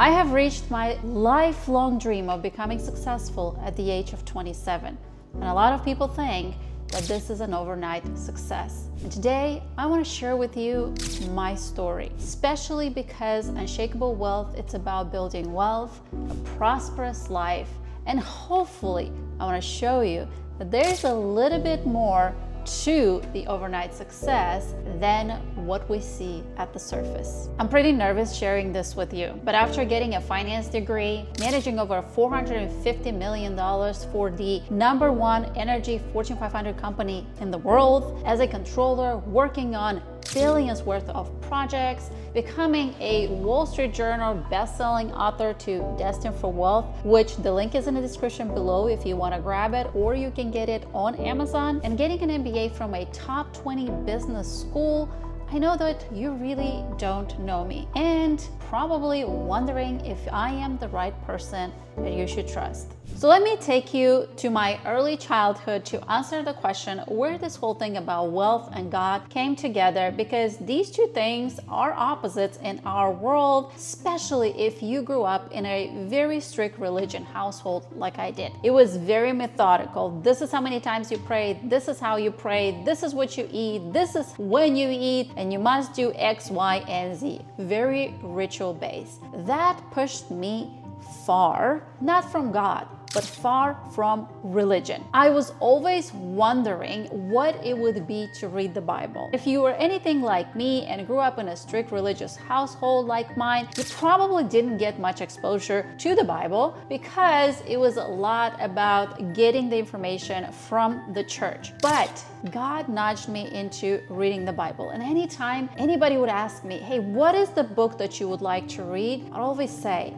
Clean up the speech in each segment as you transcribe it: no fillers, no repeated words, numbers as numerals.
I have reached my lifelong dream of becoming successful at the age of 27. And a lot of people think that this is an overnight success. And today, I want to share with you my story, especially because Unshakable Wealth, it's about building wealth, a prosperous life, and hopefully, I want to show you that there's a little bit more to the overnight success than what we see at the surface. I'm pretty nervous sharing this with you, but after getting a finance degree, managing over $450 million for the #1 energy Fortune 500 company in the world, as a controller, working on billions worth of projects, becoming a Wall Street Journal best-selling author to Destined for Wealth, which the link is in the description below if you want to grab it, or you can get it on Amazon, and getting an MBA from a top 20 business school. I know that you really don't know me and probably wondering if I am the right person that you should trust. So let me take you to my early childhood to answer the question where this whole thing about wealth and God came together, because these two things are opposites in our world, especially if you grew up in a very strict religion household like I did. It was very methodical. This is how many times you pray. This is how you pray. This is what you eat. This is when you eat, and you must do X, Y, and Z. Very ritual based. That pushed me far, not from God, but far from religion. I was always wondering what it would be to read the Bible. If you were anything like me and grew up in a strict religious household like mine, you probably didn't get much exposure to the Bible because it was a lot about getting the information from the church. But God nudged me into reading the Bible. And anytime anybody would ask me, hey, what is the book that you would like to read? I'd always say,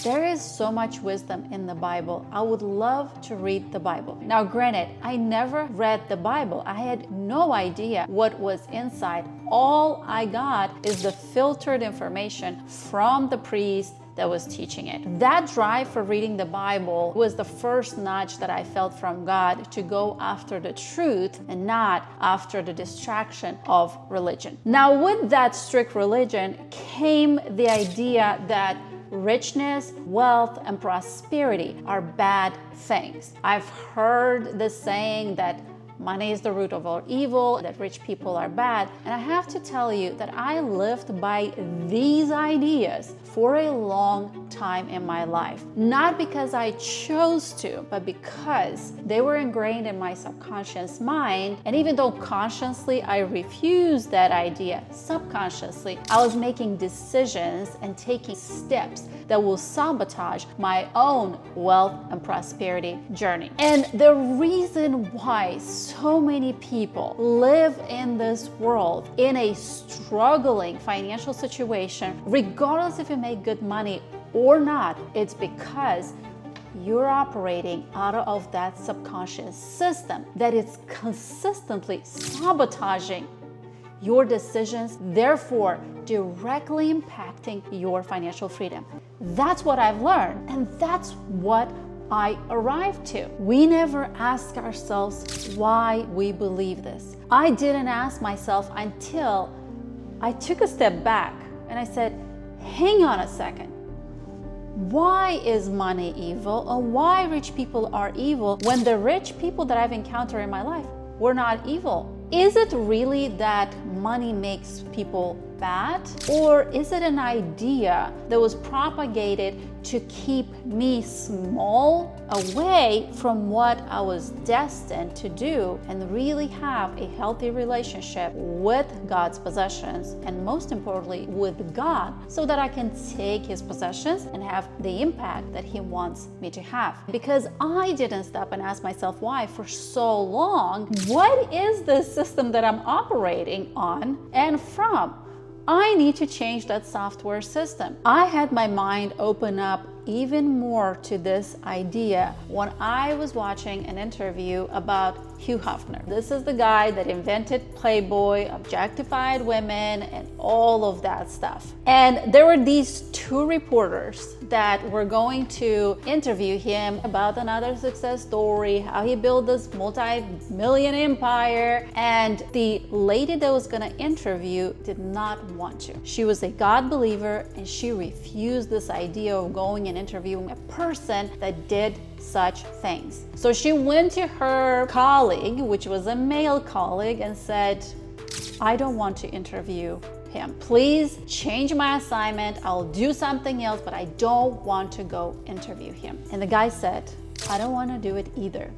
there is so much wisdom in the Bible. I would love to read the Bible. Now, granted, I never read the Bible. I had no idea what was inside. All I got is the filtered information from the priest that was teaching it. That drive for reading the Bible was the first nudge that I felt from God to go after the truth and not after the distraction of religion. Now, with that strict religion came the idea that richness, wealth, and prosperity are bad things. I've heard the saying that money is the root of all evil, that rich people are bad. And I have to tell you that I lived by these ideas for a long time in my life. Not because I chose to, but because they were ingrained in my subconscious mind. And even though consciously I refused that idea, subconsciously I was making decisions and taking steps that will sabotage my own wealth and prosperity journey. And the reason why so many people live in this world in a struggling financial situation, regardless if you make good money or not, it's because you're operating out of that subconscious system that is consistently sabotaging your decisions, therefore directly impacting your financial freedom. That's what I've learned, and that's what I arrived to. We never ask ourselves why we believe this. I didn't ask myself until I took a step back and I said, hang on a second. Why is money evil, or why rich people are evil when the rich people that I've encountered in my life were not evil? Is it really that money makes people bad? Or is it an idea that was propagated to keep me small, away from what I was destined to do, and really have a healthy relationship with God's possessions, and most importantly with God, so that I can take His possessions and have the impact that He wants me to have? Because I didn't stop and ask myself why for so long. What is this system that I'm operating on and from? I need to change that software system. I had my mind open up even more to this idea when I was watching an interview about Hugh Hefner. This is the guy that invented Playboy, objectified women, and all of that stuff. And there were these two reporters that were going to interview him about another success story, how he built this multi-million empire. And the lady that was going to interview did not want to. She was a God believer, and she refused this idea of going and interviewing a person that did such things. So she went to her colleague, which was a male colleague, and said, I don't want to interview him. Please change my assignment. I'll do something else, but I don't want to go interview him. And the guy said, I don't want to do it either.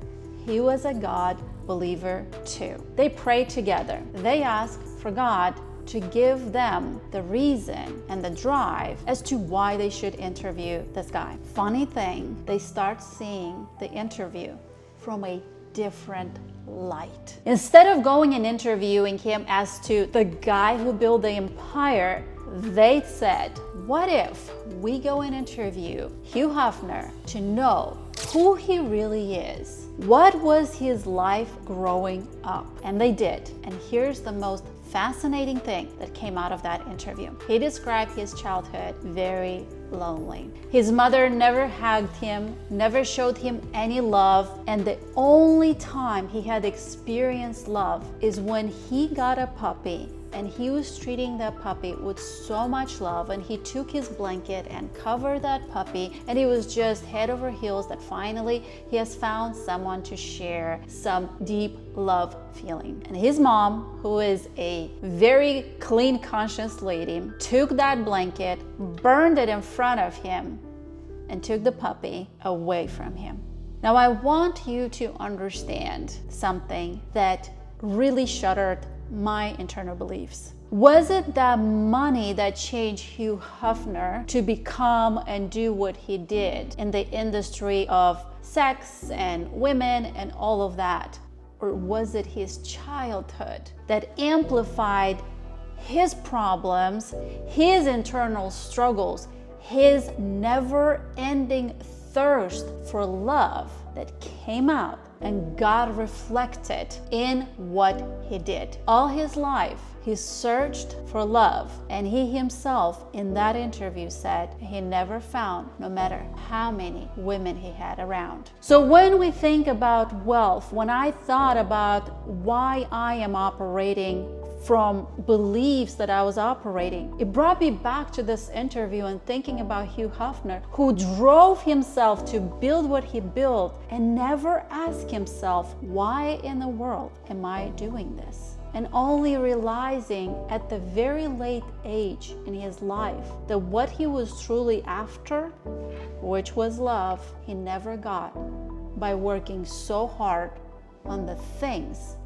He was a God believer too. They prayed together. They asked for God to give them the reason and the drive as to why they should interview this guy. Funny thing, they start seeing the interview from a different light. Instead of going and interviewing him as to the guy who built the empire, they said, what if we go and interview Hugh Hefner to know who he really is? What was his life growing up? And they did. And here's the most fascinating thing that came out of that interview. He described his childhood very lonely. His mother never hugged him, never showed him any love, and the only time he had experienced love is when he got a puppy, and he was treating that puppy with so much love, and he took his blanket and covered that puppy, and he was just head over heels that finally he has found someone to share some deep love feeling. And his mom, who is a very clean conscious lady, took that blanket, burned it in front of him, and took the puppy away from him. Now I want you to understand something that really shattered my internal beliefs. Was it that money that changed Hugh Hefner to become and do what he did in the industry of sex and women and all of that? Or was it his childhood that amplified his problems, his internal struggles, his never-ending thirst for love that came out and God reflected in what he did? All his life, he searched for love, and he himself in that interview said he never found, no matter how many women he had around. So when we think about wealth, when I thought about why I am operating from beliefs that I was operating, it brought me back to this interview and thinking about Hugh Hefner, who drove himself to build what he built and never asked himself, why in the world am I doing this? And only realizing at the very late age in his life that what he was truly after, which was love, he never got by working so hard on the things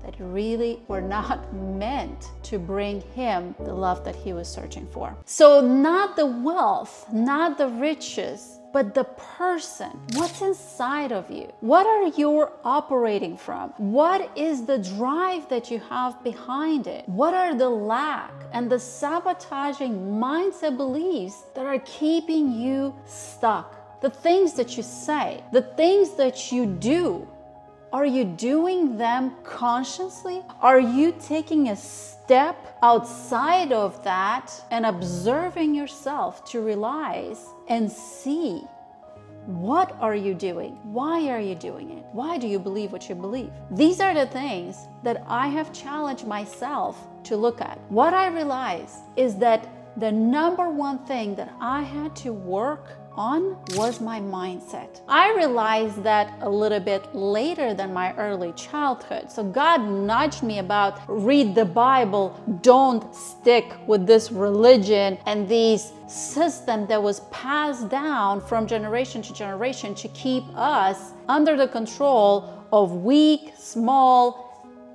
that really were not meant to bring him the love that he was searching for. So not the wealth, not the riches, but the person. What's inside of you? What are you operating from? What is the drive that you have behind it? What are the lack and the sabotaging mindset beliefs that are keeping you stuck? The things that you say, the things that you do, are you doing them consciously? Are you taking a step outside of that and observing yourself to realize and see, what are you doing? Why are you doing it? Why do you believe what you believe? These are the things that I have challenged myself to look at. What I realized is that the number one thing that I had to work on was my mindset. I realized that a little bit later than my early childhood. So God nudged me about read the Bible, don't stick with this religion and these system that was passed down from generation to generation to keep us under the control of weak, small,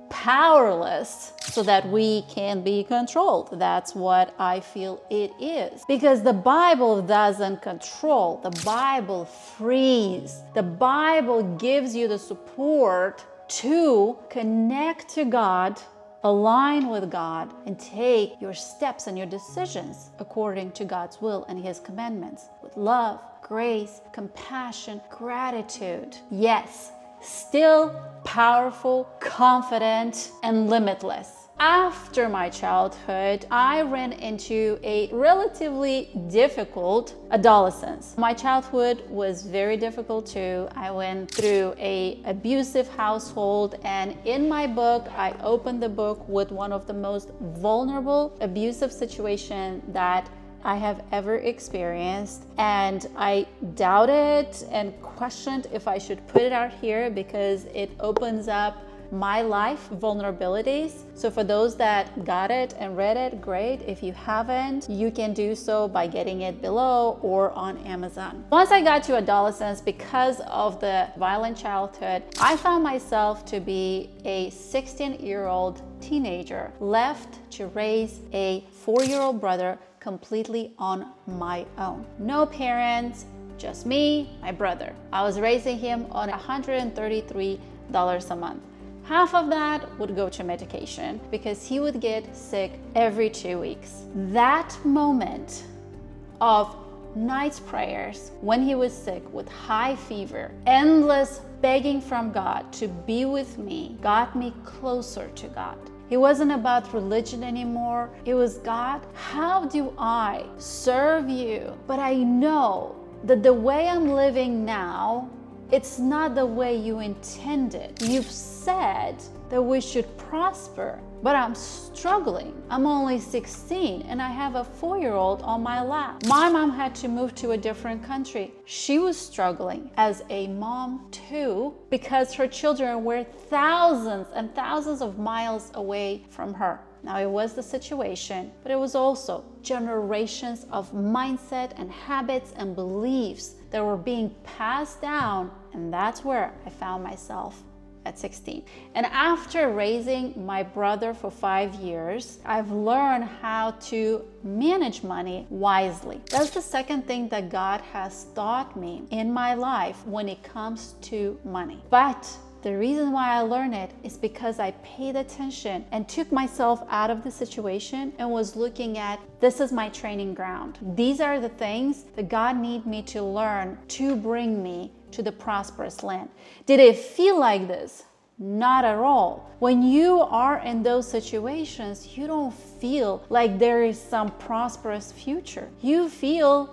powerless, so that we can be controlled. That's what I feel it is. Because the Bible doesn't control. The Bible frees. The Bible gives you the support to connect to God, align with God, and take your steps and your decisions according to God's will and His commandments with love, grace, compassion, gratitude. Yes, still powerful, confident, and limitless. After my childhood, I ran into a relatively difficult adolescence. My childhood was very difficult too. I went through an abusive household, and in my book, I opened the book with one of the most vulnerable abusive situations that I have ever experienced, and I doubted and questioned if I should put it out here because it opens up my life vulnerabilities. So for those that got it and read it, great. If you haven't, you can do so by getting it below or on Amazon. Once I got to adolescence, because of the violent childhood, I found myself to be a 16-year-old teenager left to raise a 4-year-old brother completely on my own. No parents, just me, my brother. I was raising him on $133 a month. Half of that would go to medication because he would get sick every 2 weeks. That moment of night's prayers when he was sick with high fever, endless begging from God to be with me, got me closer to God. It wasn't about religion anymore. It was, God, how do I serve you? But I know that the way I'm living now, it's not the way you intended. You've said that we should prosper, but I'm struggling. I'm only 16 and I have a 4-year-old on my lap. My mom had to move to a different country. She was struggling as a mom too because her children were thousands and thousands of miles away from her. Now, it was the situation, but it was also generations of mindset and habits and beliefs that were being passed down, and that's where I found myself at 16. And after raising my brother for 5 years, I've learned how to manage money wisely. That's the second thing that God has taught me in my life when it comes to money. But the reason why I learned it is because I paid attention and took myself out of the situation and was looking at, this is my training ground. These are the things that God needs me to learn to bring me to the prosperous land. Did it feel like this? Not at all. When you are in those situations, you don't feel like there is some prosperous future. You feel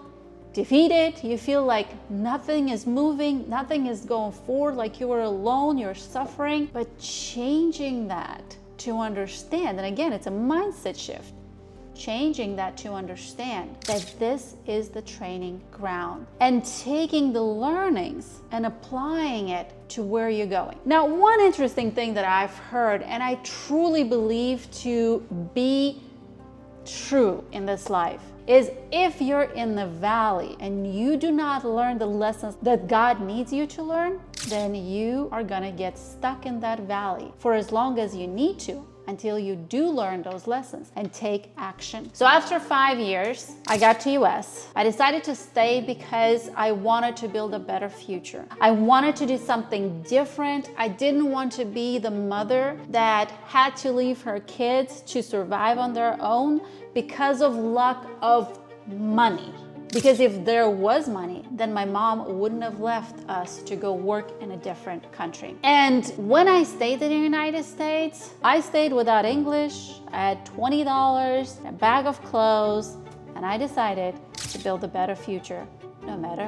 defeated, you feel like nothing is moving, nothing is going forward, like you are alone, you're suffering. But changing that to understand, and again, it's a mindset shift, changing that to understand that this is the training ground and taking the learnings and applying it to where you're going. Now, one interesting thing that I've heard, and I truly believe to be true in this life, is if you're in the valley and you do not learn the lessons that God needs you to learn, then you are gonna get stuck in that valley for as long as you need to, until you do learn those lessons and take action. So after 5 years, I got to US. I decided to stay because I wanted to build a better future. I wanted to do something different. I didn't want to be the mother that had to leave her kids to survive on their own because of lack of money. Because if there was money, then my mom wouldn't have left us to go work in a different country. And when I stayed in the United States, I stayed without English. I had $20, a bag of clothes, and I decided to build a better future, no matter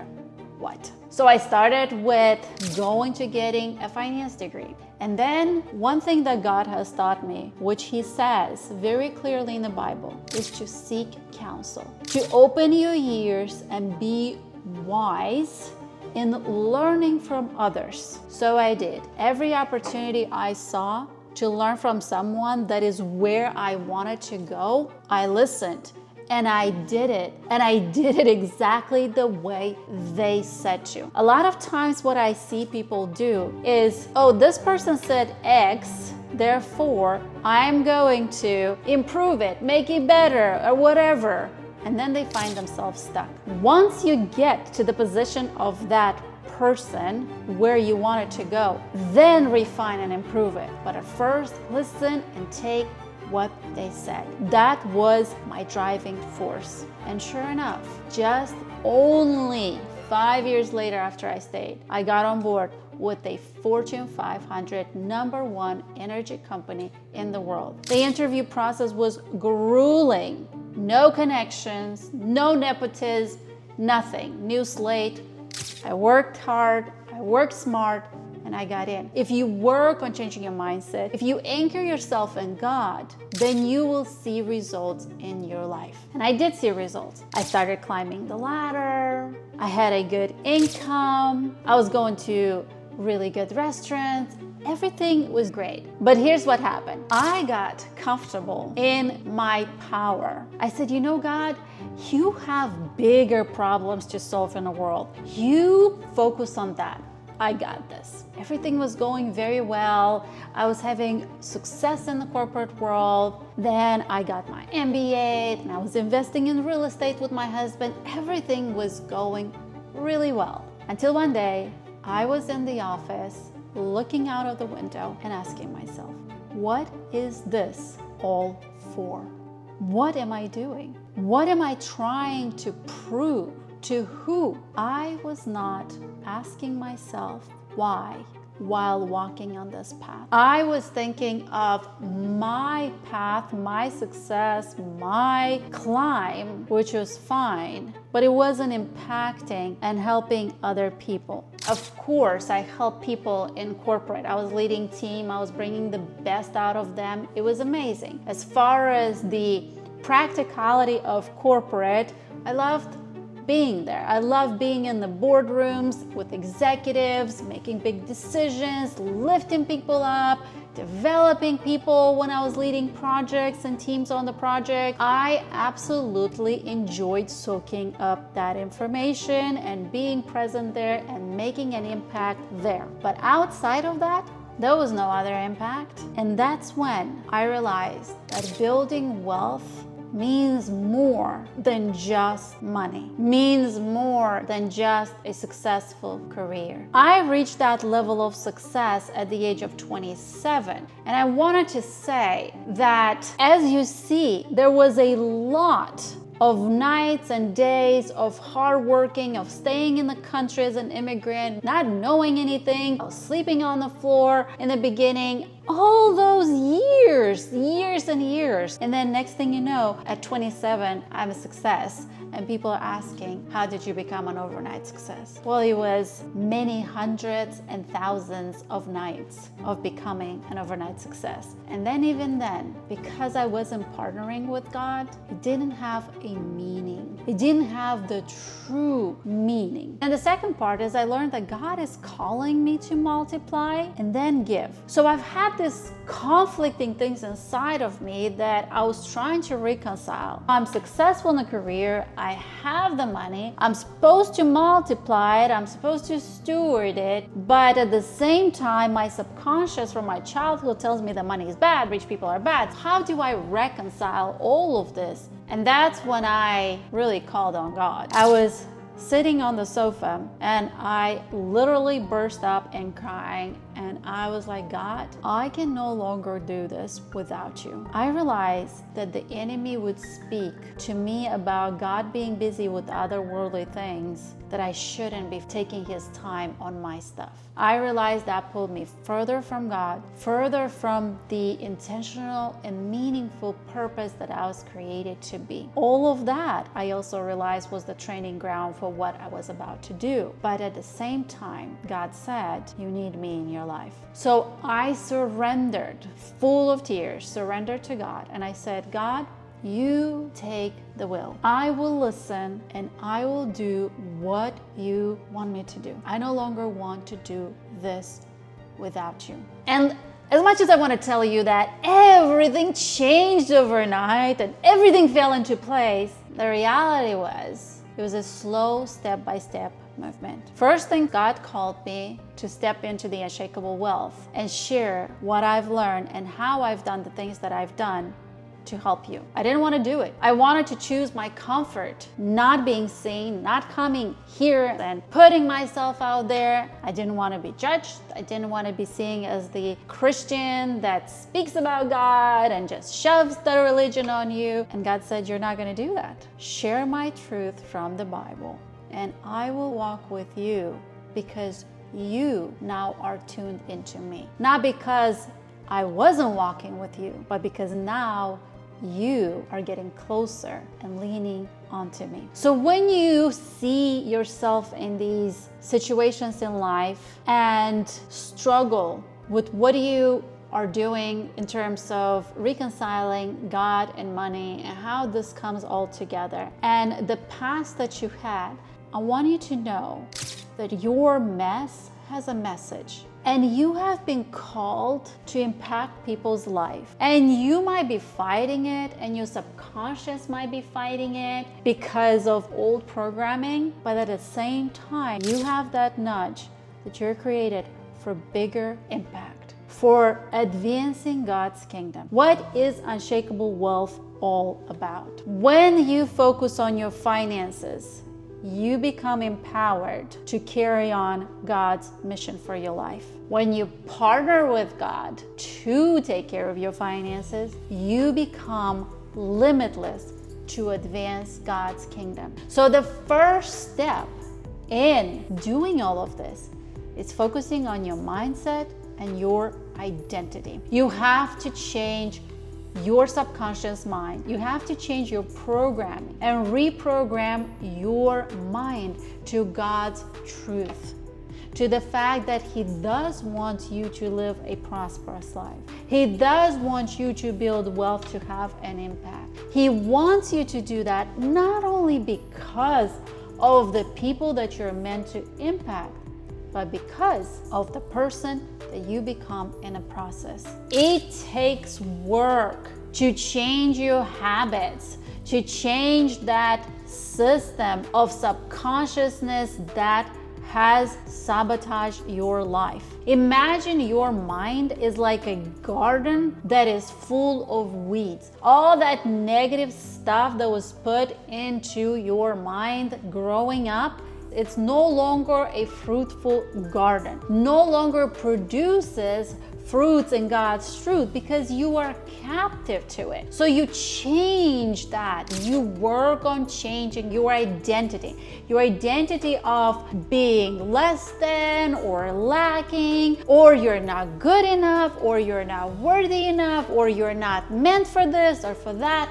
what. So I started with going to getting a finance degree. And then one thing that God has taught me, which He says very clearly in the Bible, is to seek counsel, to open your ears and be wise in learning from others. So I did. Every opportunity I saw to learn from someone that is where I wanted to go, I listened. And I did it. And I did it exactly the way they said to. A lot of times what I see people do is, oh, this person said X, therefore I'm going to improve it, make it better, or whatever. And then they find themselves stuck. Once you get to the position of that person where you want it to go, then refine and improve it. But at first, listen and take what they said. That was my driving force. And sure enough, just only 5 years later after I stayed, I got on board with a Fortune 500 #1 energy company in the world. The interview process was grueling. No connections, no nepotism, nothing. New slate. I worked hard, I worked smart, and I got in. If you work on changing your mindset, if you anchor yourself in God, then you will see results in your life. And I did see results. I started climbing the ladder. I had a good income. I was going to really good restaurants. Everything was great. But here's what happened. I got comfortable in my power. I said, you know, God, you have bigger problems to solve in the world. You focus on that. I got this. Everything was going very well. I was having success in the corporate world. Then I got my MBA and I was investing in real estate with my husband. Everything was going really well. Until one day, I was in the office looking out of the window and asking myself, what is this all for? What am I doing? What am I trying to prove? To who? I was not asking myself why while walking on this path. I was thinking of my path, my success, my climb, which was fine, but it wasn't impacting and helping other people. Of course, I helped people in corporate. I was leading team. I was bringing the best out of them. It was amazing. As far as the practicality of corporate, I loved being there. I love being in the boardrooms with executives, making big decisions, lifting people up, developing people when I was leading projects and teams on the project. I absolutely enjoyed soaking up that information and being present there and making an impact there. But outside of that, there was no other impact. And that's when I realized that building wealth means more than just money, means more than just a successful career. I reached that level of success at the age of 27. And I wanted to say that, as you see, there was a lot of nights and days of hard working, of staying in the country as an immigrant, not knowing anything, of sleeping on the floor in the beginning, all those years and years. And then next thing you know, at 27, I'm a success. And people are asking, how did you become an overnight success? Well, it was many hundreds and thousands of nights of becoming an overnight success. And then even then, because I wasn't partnering with God, it didn't have a meaning. It didn't have the true meaning. And the second part is I learned that God is calling me to multiply and then give. So I've had this conflicting things inside of me that I was trying to reconcile. I'm successful in a career. I have the money. I'm supposed to multiply it. I'm supposed to steward it. But at the same time, my subconscious from my childhood tells me that money is bad, rich people are bad. How do I reconcile all of this? And that's when I really called on God. I was sitting on the sofa and I literally burst up and crying, and I was like, God, I can no longer do this without you. I realized that the enemy would speak to me about God being busy with other worldly things, that I shouldn't be taking his time on my stuff. I realized that pulled me further from God, further from the intentional and meaningful purpose that I was created to be. All of that, I also realized, was the training ground for what I was about to do. But at the same time, God said, you need me in your life. So I surrendered, full of tears, surrendered to God. And I said, God, you take the wheel. I will listen and I will do what you want me to do. I no longer want to do this without you. And as much as I want to tell you that everything changed overnight and everything fell into place, the reality was it was a slow step-by-step movement. First thing, God called me to step into the Unshakable Wealth and share what I've learned and how I've done the things that I've done to help you. I didn't want to do it. I wanted to choose my comfort, not being seen, not coming here and putting myself out there. I didn't want to be judged. I didn't want to be seen as the Christian that speaks about God and just shoves the religion on you. And God said, you're not going to do that. Share my truth from the Bible, and I will walk with you because you now are tuned into me. Not because I wasn't walking with you, but because now you are getting closer and leaning onto me. So when you see yourself in these situations in life and struggle with what you are doing in terms of reconciling God and money and how this comes all together and the past that you had, I want you to know that your mess has a message. And you have been called to impact people's life. And you might be fighting it, and your subconscious might be fighting it because of old programming. But at the same time, you have that nudge that you're created for bigger impact, for advancing God's kingdom. What is Unshakable Wealth all about? When you focus on your finances, you become empowered to carry on God's mission for your life. When you partner with God to take care of your finances, you become limitless to advance God's kingdom. So the first step in doing all of this is focusing on your mindset and your identity. You have to change your subconscious mind. You have to change your programming and reprogram your mind to God's truth, to the fact that He does want you to live a prosperous life. He does want you to build wealth to have an impact. He wants you to do that not only because of the people that you're meant to impact, but because of the person that you become in the process. It takes work to change your habits, to change that system of subconsciousness that has sabotaged your life. Imagine your mind is like a garden that is full of weeds. All that negative stuff that was put into your mind growing up, it's no longer a fruitful garden, no longer produces fruits in God's truth because you are captive to it. So you change that. You work on changing your identity of being less than or lacking, or you're not good enough, or you're not worthy enough, or you're not meant for this or for that.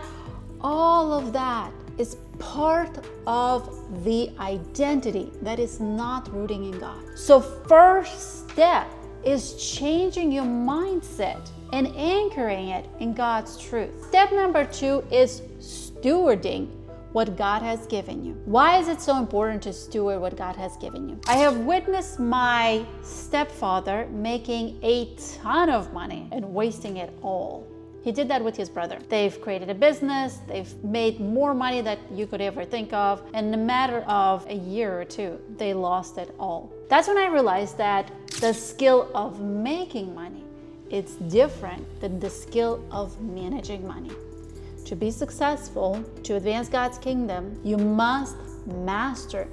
All of that is part of the identity that is not rooting in God. So first step is changing your mindset and anchoring it in God's truth. Step number 2 is stewarding what God has given you. Why is it so important to steward what God has given you? I have witnessed my stepfather making a ton of money and wasting it all. He did that with his brother. They've created a business, they've made more money than you could ever think of, and in a matter of a year or two, they lost it all. That's when I realized that the skill of making money, it's different than the skill of managing money. To be successful, to advance God's kingdom, you must master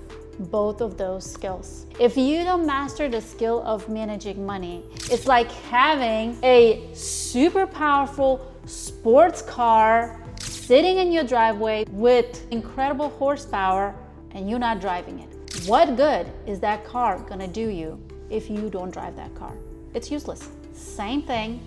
both of those skills. If you don't master the skill of managing money, it's like having a super powerful sports car sitting in your driveway with incredible horsepower and you're not driving it. What good is that car gonna do you if you don't drive that car? It's useless. Same thing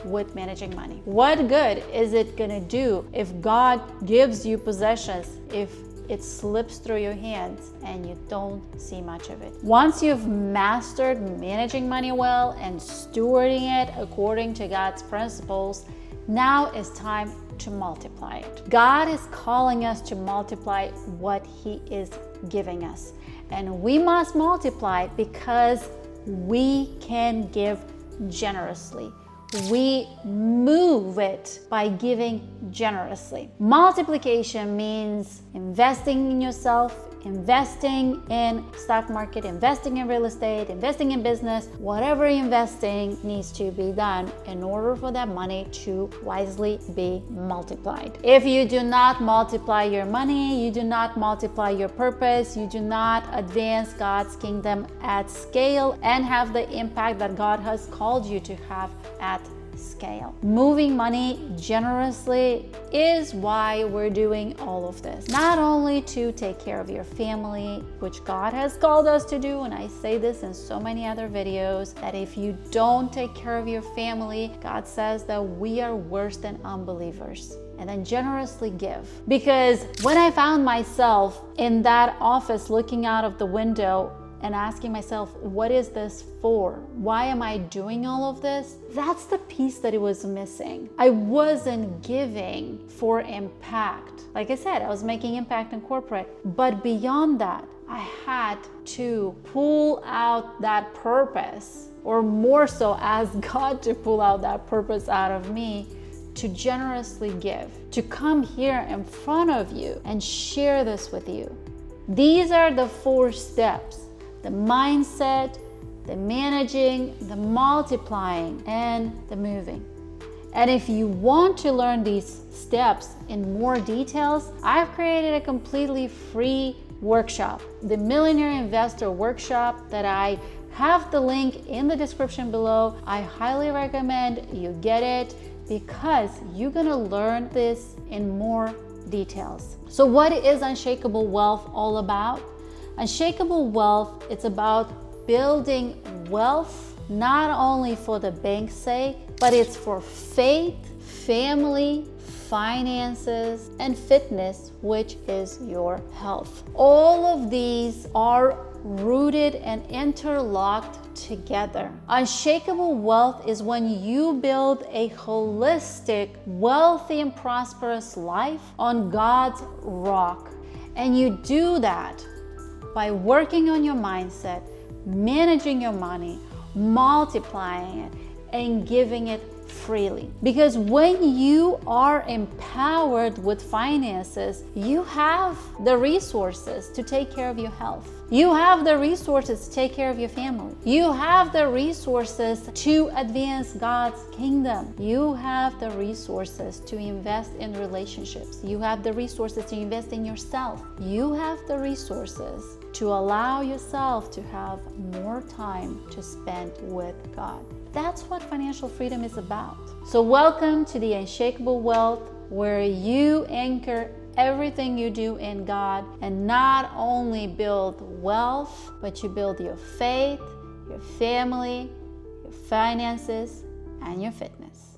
with managing money. What good is it gonna do if God gives you possessions, if it slips through your hands and you don't see much of it? Once you've mastered managing money well and stewarding it according to God's principles, now it's time to multiply it. God is calling us to multiply what He is giving us. And we must multiply because we can give generously. We move it by giving generously. Multiplication means investing in yourself, investing in stock market, investing in real estate, investing in business. Whatever investing needs to be done in order for that money to wisely be multiplied. If you do not multiply your money, you do not multiply your purpose, you do not advance God's kingdom at scale and have the impact that God has called you to have at scale. Moving money generously is why we're doing all of this. Not only to take care of your family, which God has called us to do, and I say this in so many other videos, that if you don't take care of your family, God says that we are worse than unbelievers. And then generously give. Because when I found myself in that office looking out of the window and asking myself, what is this for? Why am I doing all of this? That's the piece that it was missing. I wasn't giving for impact. Like I said, I was making impact in corporate. But beyond that, I had to pull out that purpose, or more so ask God to pull out that purpose out of me, to generously give, to come here in front of you and share this with you. These are the 4 steps: the mindset, the managing, the multiplying, and the moving. And if you want to learn these steps in more details, I've created a completely free workshop, the Millionaire Investor Workshop, that I have the link in the description below. I highly recommend you get it, because you're gonna learn this in more details. So what is Unshakable Wealth all about? Unshakable Wealth, it's about building wealth, not only for the bank's sake, but it's for faith, family, finances, and fitness, which is your health. All of these are rooted and interlocked together. Unshakable wealth is when you build a holistic, wealthy, and prosperous life on God's rock. And you do that by working on your mindset, managing your money, multiplying it, and giving it freely. Because when you are empowered with finances, you have the resources to take care of your health. You have the resources to take care of your family. You have the resources to advance God's kingdom. You have the resources to invest in relationships. You have the resources to invest in yourself. You have the resources to allow yourself to have more time to spend with God. That's what financial freedom is about. So welcome to the Unshakable Wealth, where you anchor everything you do in God, and not only build wealth, but you build your faith, your family, your finances, and your fitness.